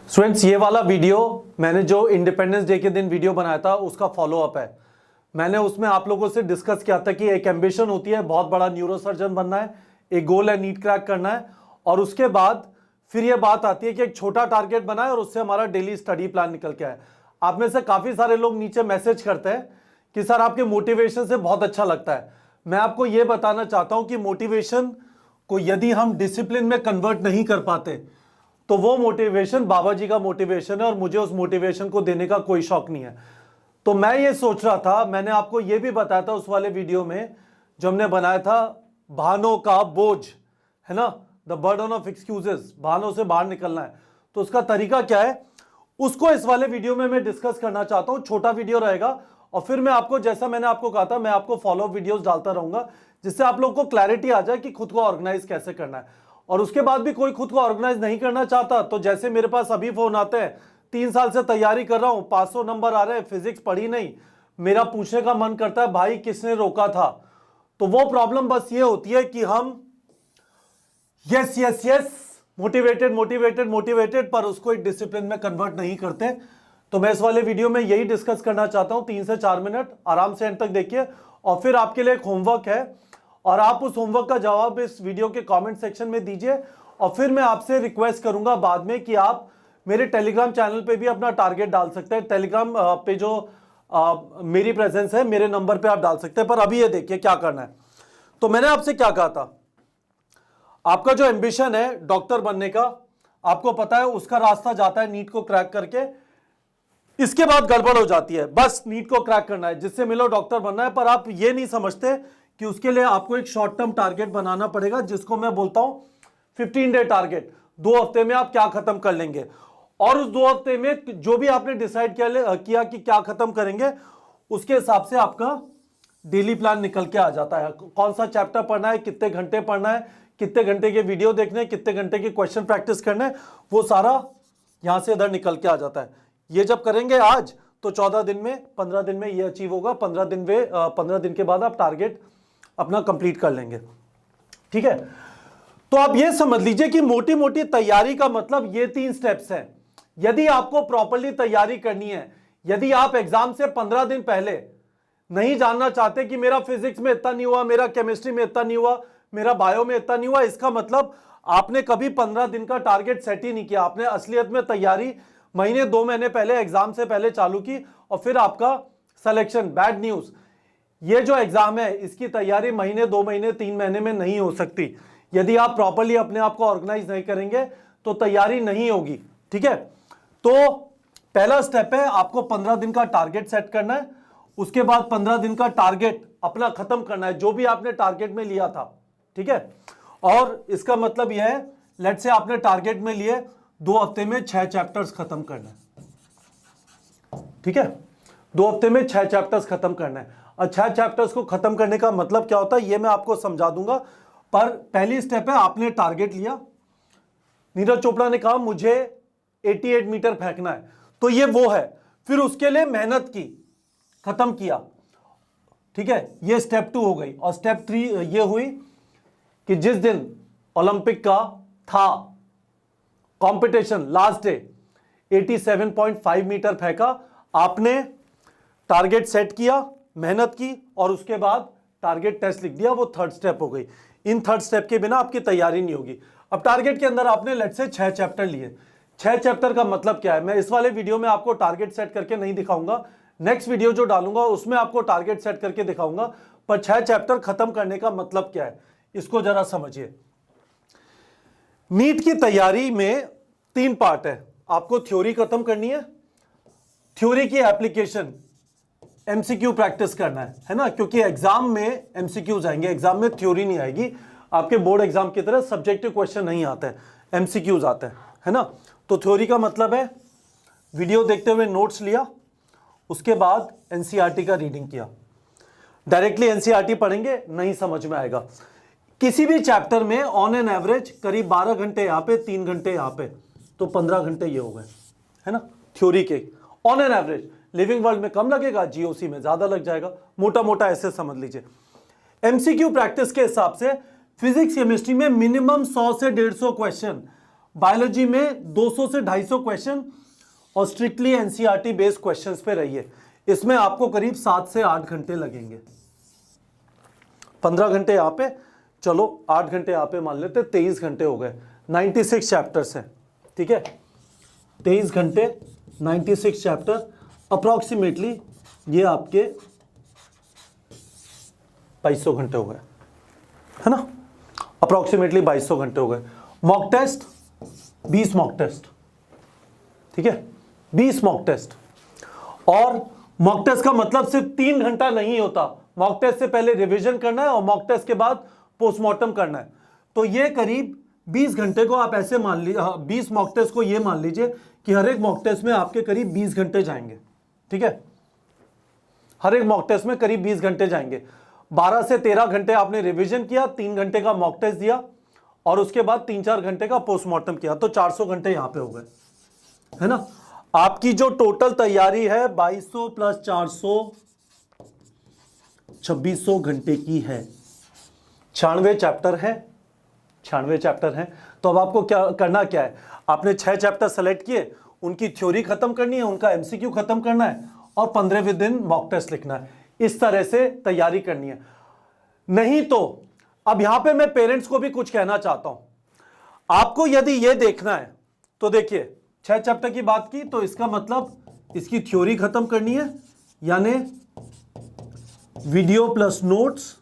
Students, ये वाला video मैंने जो इंडिपेंडेंस डे के दिन वीडियो बनाया था उसका फॉलो अप है। मैंने उसमें आप लोगों से डिस्कस किया था कि एक एम्बिशन होती है, बहुत बड़ा न्यूरोसर्जन बनना है, एक गोल है नीट क्रैक करना है, और उसके बाद फिर ये बात आती है कि एक छोटा टारगेट बनाए और उससे हमारा डेली स्टडी प्लान निकल के आए। आप में से काफ़ी सारे लोग नीचे मैसेज करते हैं कि सर आपके मोटिवेशन से बहुत अच्छा लगता है। मैं आपको ये बताना चाहता हूँ कि मोटिवेशन को यदि हम डिसिप्लिन में कन्वर्ट नहीं कर पाते तो वो मोटिवेशन बाबा जी का मोटिवेशन है और मुझे उस मोटिवेशन को देने का कोई शौक नहीं है। तो मैं ये सोच रहा था, मैंने आपको ये भी बताया था उस वाले वीडियो में जो हमने बनाया था, बहानों का बोझ, है ना, द बर्डन ऑफ एक्सक्यूजेस, बहानों से बाहर निकलना है। तो उसका तरीका क्या है उसको इस वाले वीडियो में मैं डिस्कस करना चाहता हूं। छोटा वीडियो रहेगा और फिर मैं आपको, जैसा मैंने आपको कहा था, मैं आपको फॉलो वीडियोस डालता रहूंगा जिससे आप लोगों को क्लैरिटी आ जाए कि खुद को ऑर्गेनाइज कैसे करना है। और उसके बाद भी कोई खुद को ऑर्गेनाइज नहीं करना चाहता तो जैसे मेरे पास अभी फोन आते हैं, 3 साल से तैयारी कर रहा हूं, 500 नंबर आ रहे हैं, फिजिक्स पढ़ी नहीं, मेरा पूछने का मन करता है भाई किसने रोका था। तो वो प्रॉब्लम बस ये होती है कि हम yes yes yes motivated motivated motivated पर उसको एक डिसिप्लिन में कन्वर्ट नहीं करते। तो मैं इस वाले वीडियो में यही डिस्कस करना चाहता हूं। 3 से 4 मिनट आराम से एंड तक देखिए और फिर आपके लिए एक होमवर्क है और आप उस होमवर्क का जवाब इस वीडियो के कमेंट सेक्शन में दीजिए। और फिर मैं आपसे रिक्वेस्ट करूंगा बाद में कि आप मेरे टेलीग्राम चैनल पे भी अपना टारगेट डाल सकते हैं। टेलीग्राम पे जो मेरी प्रेजेंस है, मेरे नंबर पे आप डाल सकते हैं। पर अभी ये देखिए क्या करना है। तो मैंने आपसे क्या कहा था, आपका जो एम्बिशन है डॉक्टर बनने का, आपको पता है उसका रास्ता जाता है नीट को क्रैक करके। इसके बाद गड़बड़ हो जाती है, बस नीट को क्रैक करना है, जिससे मिलो डॉक्टर बनना है। पर आप ये नहीं समझते कि उसके लिए आपको एक शॉर्ट टर्म टारगेट बनाना पड़ेगा, जिसको मैं बोलता हूं 15 डे टारगेट। 2 हफ्ते में आप क्या खत्म कर लेंगे और उस 2 हफ्ते में जो भी आपने डिसाइड किया कि क्या खत्म करेंगे, उसके हिसाब से आपका डेली प्लान निकल के आ जाता है। कौन सा चैप्टर पढ़ना है, कितने घंटे पढ़ना है, कितने घंटे के वीडियो देखने, कितने घंटे की क्वेश्चन प्रैक्टिस करने, वो सारा यहां से इधर निकल के आ जाता है। ये जब करेंगे आज तो 14 दिन में, 15 दिन में ये अचीव होगा। 15 दिन के बाद आप टारगेट अपना कंप्लीट कर लेंगे। ठीक है, तो आप ये समझ लीजिए कि मोटी मोटी तैयारी का मतलब ये 3 स्टेप्स हैं। यदि आपको प्रॉपर्ली तैयारी करनी है, यदि आप एग्जाम से 15 दिन पहले नहीं जानना चाहते कि मेरा फिजिक्स में इतना नहीं हुआ, मेरा केमिस्ट्री में इतना नहीं हुआ, मेरा बायो में इतना नहीं हुआ, इसका मतलब आपने कभी 15 दिन का टारगेट सेट ही नहीं किया। आपने असलियत में तैयारी महीने 2 महीने पहले, एग्जाम से पहले चालू की और फिर आपका सिलेक्शन। बैड न्यूज, ये जो एग्जाम है इसकी तैयारी महीने, 2 महीने, 3 महीने में नहीं हो सकती। यदि आप प्रॉपर्ली अपने आप को ऑर्गेनाइज नहीं करेंगे तो तैयारी नहीं होगी। ठीक है, तो पहला स्टेप है आपको 15 दिन का टारगेट सेट करना है। उसके बाद 15 दिन का टारगेट अपना खत्म करना है, जो भी आपने टारगेट में लिया था। ठीक है, और इसका मतलब यह है, लेट्स से आपने टारगेट में लिए 2 हफ्ते में 6 चैप्टर्स खत्म करना है। ठीक है, 2 हफ्ते में 6 चैप्टर्स खत्म करना है। और 6 चैप्टर्स को खत्म करने का मतलब क्या होता है ये मैं आपको समझा दूंगा। पर पहली स्टेप है आपने टारगेट लिया। नीरज चोपड़ा ने कहा मुझे 88 मीटर फेंकना है, तो ये वो है। फिर उसके लिए मेहनत की, खत्म किया। ठीक है, ये स्टेप 2 हो गई। और स्टेप 3 ये हुई कि जिस दिन ओलंपिक का था कंपटीशन, लास्ट डे 87.5 मीटर फेंका आपने, टारगेट सेट किया, मेहनत की और उसके बाद टारगेट टेस्ट लिख दिया। वो 3rd स्टेप हो गई। इन 3rd स्टेप के बिना आपकी तैयारी नहीं होगी। अब टारगेट के अंदर आपने लेट्स से 6 चैप्टर लिए। 6 चैप्टर का मतलब क्या है, मैं इस वाले वीडियो में आपको टारगेट सेट करके नहीं दिखाऊंगा, नेक्स्ट वीडियो जो डालूंगा उसमें आपको टारगेट सेट करके दिखाऊंगा। पर 6 चैप्टर खत्म करने का मतलब क्या है इसको जरा समझिए। नीट की तैयारी में 3 पार्ट है। आपको थ्योरी खत्म करनी है, थ्योरी की एप्लीकेशन, एमसीक्यू प्रैक्टिस करना है ना, क्योंकि एग्जाम में एमसीक्यूज आएंगे, एग्जाम में थ्योरी नहीं आएगी। आपके बोर्ड एग्जाम की तरह सब्जेक्टिव क्वेश्चन नहीं आते हैं, एमसीक्यूज आते हैं, है ना। तो थ्योरी का मतलब है वीडियो देखते हुए नोट्स लिया, उसके बाद एनसीईआरटी का रीडिंग किया। डायरेक्टली एनसीईआरटी पढ़ेंगे नहीं समझ में आएगा। किसी भी चैप्टर में ऑन एन एवरेज करीब 12 घंटे यहाँ पे, 3 घंटे यहाँ पे, तो 15 घंटे ये हो गए, है ना, थ्योरी के on an average. Living world में कम लगेगा, जीओसी में ज्यादा लग जाएगा, मोटा मोटा ऐसे समझ लीजिए। एमसीक्यू प्रैक्टिस के हिसाब से फिजिक्स केमिस्ट्री में मिनिमम 100 से 150 क्वेश्चन बायोलॉजी में 200 से 250 क्वेश्चन और स्ट्रिक्टली एनसीईआरटी बेस्ड क्वेश्चंस पे रहिए। इसमें आपको करीब 7 से 8 घंटे लगेंगे। 15 घंटे यहाँ पे, चलो 8 घंटे यहाँ पे मान लेते, 23 घंटे हो गए। 96 चैप्टर्स हैं, ठीक है, 23 घंटे 96 चैप्टर, अप्रॉक्सीमेटली ये आपके 2200 घंटे हो गए, है ना, अप्रॉक्सीमेटली 2200 घंटे हो गए। मॉक टेस्ट 20 मॉक टेस्ट, ठीक है, 20 मॉक टेस्ट। और मॉक टेस्ट का मतलब सिर्फ 3 घंटा नहीं होता, मॉक टेस्ट से पहले रिवीजन करना है और मॉक टेस्ट के बाद पोस्टमार्टम करना है। तो ये करीब 20 घंटे को आप ऐसे मान लीजिए, 20 मॉक टेस्ट को ये मान लीजिए कि हर एक मॉक टेस्ट में आपके करीब 20 घंटे जाएंगे, ठीक है, हर एक मॉक टेस्ट में करीब 20 घंटे जाएंगे। 12 से 13 घंटे आपने रिवीजन किया, 3 घंटे का मॉक टेस्ट दिया और उसके बाद 3-4 घंटे का पोस्टमार्टम किया, तो 400 घंटे यहां पे हो गए, है ना। आपकी जो टोटल तैयारी है 2200 प्लस 400 2600 घंटे की है। 96 चैप्टर है, 96 चैप्टर है। तो अब आपको क्या करना, क्या है, आपने 6 चैप्टर सेलेक्ट किए, उनकी थ्योरी खत्म करनी है, उनका एमसीक्यू खत्म करना है और 15वें दिन मॉक टेस्ट लिखना है। इस तरह से तैयारी करनी है। नहीं तो अब यहां पे मैं पेरेंट्स को भी कुछ कहना चाहता हूं। आपको यदि यह देखना है तो देखिए, 6 चैप्टर की बात की तो इसका मतलब इसकी थ्योरी खत्म करनी है, यानी video plus notes,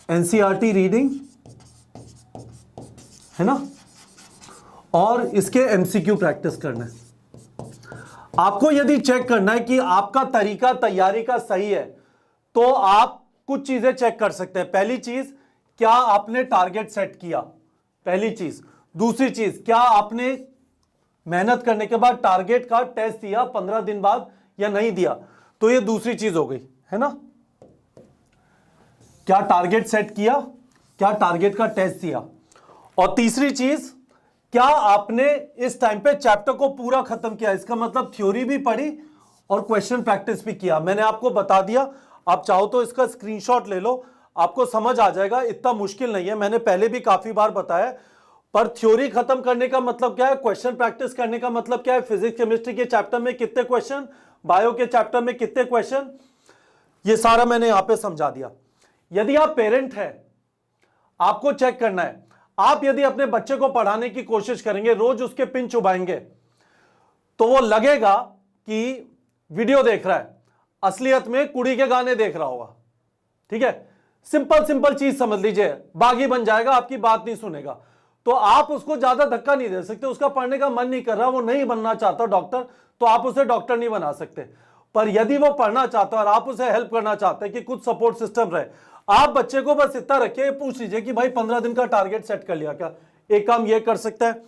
NCERT reading, है ना, और इसके एमसीक्यू प्रैक्टिस करना है। आपको यदि चेक करना है कि आपका तरीका तैयारी का सही है तो आप कुछ चीजें चेक कर सकते हैं। पहली चीज, क्या आपने टारगेट सेट किया, पहली चीज। दूसरी चीज, क्या आपने मेहनत करने के बाद टारगेट का टेस्ट दिया 15 दिन बाद या नहीं दिया, तो ये दूसरी चीज हो गई, है ना। क्या टारगेट सेट किया, क्या टारगेट का टेस्ट दिया। और तीसरी चीज, क्या आपने इस टाइम पे चैप्टर को पूरा खत्म किया, इसका मतलब थ्योरी भी पढ़ी और क्वेश्चन प्रैक्टिस भी किया। मैंने आपको बता दिया, आप चाहो तो इसका स्क्रीनशॉट ले लो, आपको समझ आ जाएगा, इतना मुश्किल नहीं है, मैंने पहले भी काफी बार बताया। पर थ्योरी खत्म करने का मतलब क्या है, क्वेश्चन प्रैक्टिस करने का मतलब क्या है, फिजिक्स केमिस्ट्री के चैप्टर में कितने क्वेश्चन, बायो के चैप्टर में कितने क्वेश्चन, ये सारा मैंने यहां पे समझा दिया। यदि आप पेरेंट हैं, आपको चेक करना है, आप यदि अपने बच्चे को पढ़ाने की कोशिश करेंगे, रोज उसके पिन चुभाएंगे, तो वो लगेगा कि वीडियो देख रहा है, असलियत में कुड़ी के गाने देख रहा होगा, ठीक है। सिंपल सिंपल चीज समझ लीजिए, बागी बन जाएगा, आपकी बात नहीं सुनेगा। तो आप उसको ज्यादा धक्का नहीं दे सकते, उसका पढ़ने का मन नहीं कर रहा, वो नहीं बनना चाहता डॉक्टर, तो आप उसे डॉक्टर नहीं बना सकते। पर यदि वो पढ़ना चाहता है और आप उसे हेल्प करना चाहते हैं कि कुछ सपोर्ट सिस्टम रहे, आप बच्चे को बस इतना रखिए, पूछ लीजिए कि भाई 15 दिन का टारगेट सेट कर लिया क्या, एक काम ये कर सकता है।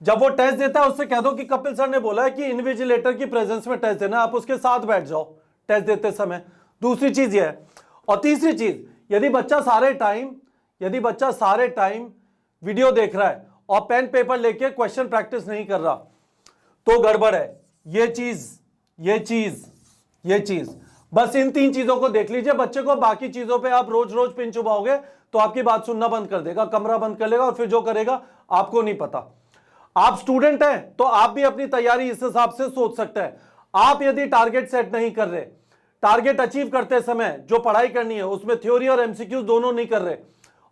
जब वो टेस्ट देता है उससे कह दो कि कपिल सर ने बोला है कि इन्विजिलेटर की प्रेजेंस में टेस्ट देना, आप उसके साथ बैठ जाओ टेस्ट देते समय। दूसरी चीज ये है। और तीसरी चीज, यदि बच्चा सारे टाइम वीडियो देख रहा है और पेन पेपर लेके क्वेश्चन प्रैक्टिस नहीं कर रहा, तो गड़बड़ है। ये चीज बस इन 3 चीजों को देख लीजिए बच्चे को। बाकी चीजों पे आप रोज रोज पिन चुभाओगे तो आपकी बात सुनना बंद कर देगा, कमरा बंद कर लेगा और फिर जो करेगा आपको नहीं पता। आप स्टूडेंट हैं तो आप भी अपनी तैयारी इस हिसाब से सोच सकते हैं। आप यदि टारगेट सेट नहीं कर रहे, टारगेट अचीव करते समय जो पढ़ाई करनी है उसमें थ्योरी और एमसीक्यू दोनों नहीं कर रहे,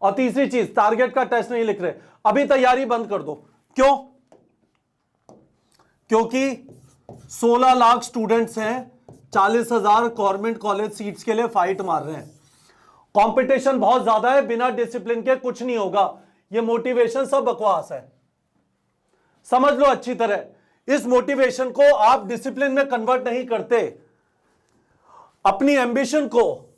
और तीसरी चीज टारगेट का टेस्ट नहीं लिख रहे, अभी तैयारी बंद कर दो। क्यों? क्योंकि 16 लाख स्टूडेंट्स हैं, 40,000 गवर्नमेंट कॉलेज सीट्स के लिए फाइट मार रहे हैं। कंपटीशन बहुत ज्यादा है, बिना डिसिप्लिन के कुछ नहीं होगा। ये मोटिवेशन सब बकवास है, समझ लो अच्छी तरह। इस मोटिवेशन को आप डिसिप्लिन में कन्वर्ट नहीं करते, अपनी एम्बिशन को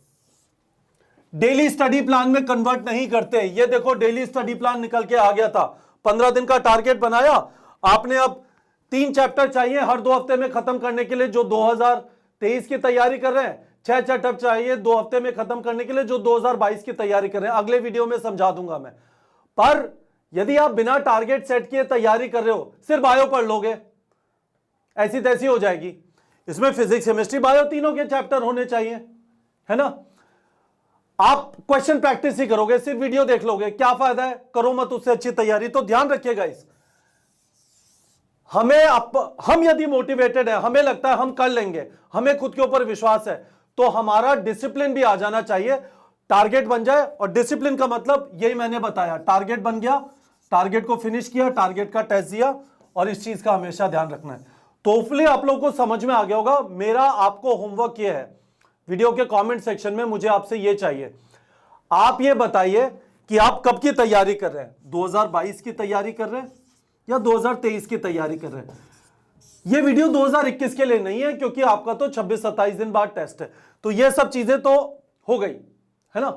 डेली स्टडी प्लान में कन्वर्ट नहीं करते। ये देखो डेली स्टडी प्लान निकल के आ गया था, 15 दिन का टारगेट बनाया आपने। अब 3 चैप्टर चाहिए हर 2 हफ्ते में खत्म करने के लिए जो 2023 की तैयारी कर रहे हैं, 6 चैप्टर चाहिए 2 हफ्ते में खत्म करने के लिए जो 2022 की तैयारी कर रहे हैं। अगले वीडियो में समझा दूंगा मैं। पर यदि आप बिना टारगेट सेट किए तैयारी कर रहे हो, सिर्फ बायो पढ़ लोगे, ऐसी तैसी हो जाएगी। इसमें फिजिक्स केमिस्ट्री बायो तीनों के चैप्टर होने चाहिए, है ना। आप क्वेश्चन प्रैक्टिस ही करोगे, सिर्फ वीडियो देख लोगे, क्या फायदा है? करो मत उससे अच्छी तैयारी। तो ध्यान रखिएगा इस, हम यदि मोटिवेटेड है, हमें लगता है हम कर लेंगे, हमें खुद के ऊपर विश्वास है, तो हमारा डिसिप्लिन भी आ जाना चाहिए, टारगेट बन जाए। और डिसिप्लिन का मतलब यही मैंने बताया, टारगेट बन गया, टारगेट को फिनिश किया, टारगेट का टेस्ट दिया, और इस चीज का हमेशा ध्यान रखना है। तो होपफुली आप लोगों को समझ में आ गया होगा। मेरा आपको होमवर्क ये है, वीडियो के कमेंट सेक्शन में मुझे आपसे ये चाहिए, आप ये बताइए कि आप कब की तैयारी कर रहे हैं, 2022 की तैयारी कर रहे हैं या 2023 की तैयारी कर रहे हैं। ये वीडियो 2021 के लिए नहीं है, क्योंकि आपका तो 26-27 दिन बाद टेस्ट है, तो ये सब चीजें तो हो गई है ना।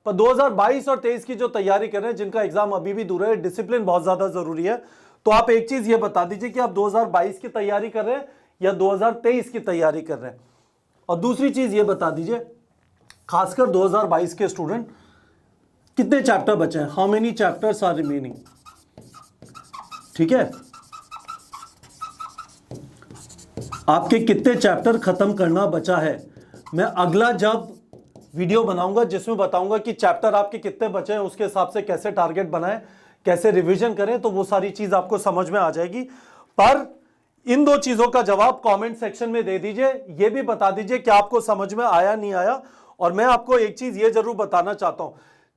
पर 2022 और 23 की जो तैयारी कर रहे हैं, जिनका एग्जाम अभी भी दूर है, डिसिप्लिन बहुत ज्यादा जरूरी है। तो आप एक चीज ये बता दीजिए कि आप 2022 की तैयारी कर रहे हैं या 2023 की तैयारी कर रहे हैं। और दूसरी चीज ये बता दीजिए, खासकर 2022 के स्टूडेंट, कितने चैप्टर बचे हैं, how many chapters are remaining. ठीक है, आपके कितने चैप्टर खत्म करना बचा है। मैं अगला जब वीडियो बनाऊंगा जिसमें बताऊंगा कि चैप्टर आपके कितने बचे हैं, उसके हिसाब से कैसे टारगेट बनाएं, कैसे रिवीजन करें, तो वो सारी चीज आपको समझ में आ जाएगी। पर इन दो चीजों का जवाब कमेंट सेक्शन में दे दीजिए, ये भी बता दीजिए कि आपको समझ में आया नहीं आया। और मैं आपको एक चीज ये जरूर बताना चाहता हूं,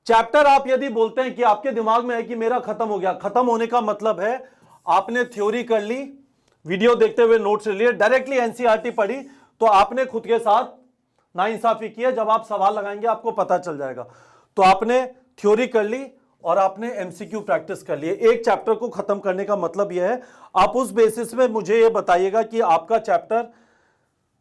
चैप्टर आप यदि बोलते हैं कि आपके दिमाग में है कि मेरा खत्म हो गया, खत्म होने का मतलब है आपने थ्योरी कर ली, वीडियो देखते हुए नोट्स ले लिए, डायरेक्टली एनसीईआरटी पढ़ी, तो आपने खुद के साथ नाइंसाफी की है। जब आप सवाल लगाएंगे आपको पता चल जाएगा। तो आपने थ्योरी कर ली और आपने एमसीक्यू प्रैक्टिस कर लिए। एक चैप्टर को खत्म करने का मतलब यह है, आप उस बेसिस में मुझे यह बताइएगा कि आपका चैप्टर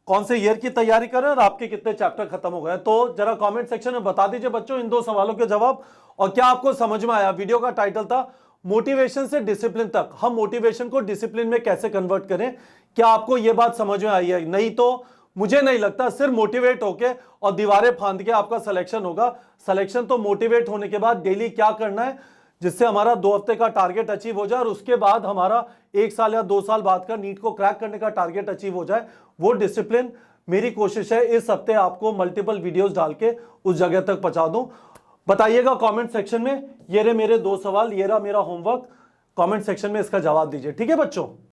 कौन से ईयर की तैयारी कर रहे हैं और आपके कितने चैप्टर खत्म हो गए। तो जरा कमेंट सेक्शन में बता दीजिए बच्चों इन दो सवालों के जवाब, और क्या आपको समझ में आया। वीडियो का टाइटल था मोटिवेशन से डिसिप्लिन तक, हम मोटिवेशन को डिसिप्लिन में कैसे कन्वर्ट करें। क्या आपको यह बात समझ में आई है? नहीं तो मुझे नहीं लगता सिर्फ मोटिवेट होके और दीवारें फांद के आपका सिलेक्शन होगा। सिलेक्शन तो मोटिवेट होने के बाद डेली क्या करना है जिससे हमारा 2 हफ्ते का टारगेट अचीव हो जाए, और उसके बाद हमारा 1 साल या 2 साल बाद का नीट को क्रैक करने का टारगेट अचीव हो जाए, वो डिसिप्लिन मेरी कोशिश है इस हफ्ते आपको मल्टीपल वीडियोस डाल के उस जगह तक पहुंचा दूं। बताइएगा कमेंट सेक्शन में, ये रहे मेरे 2 सवाल, ये रहा मेरा होमवर्क, कमेंट सेक्शन में इसका जवाब दीजिए। ठीक है बच्चों।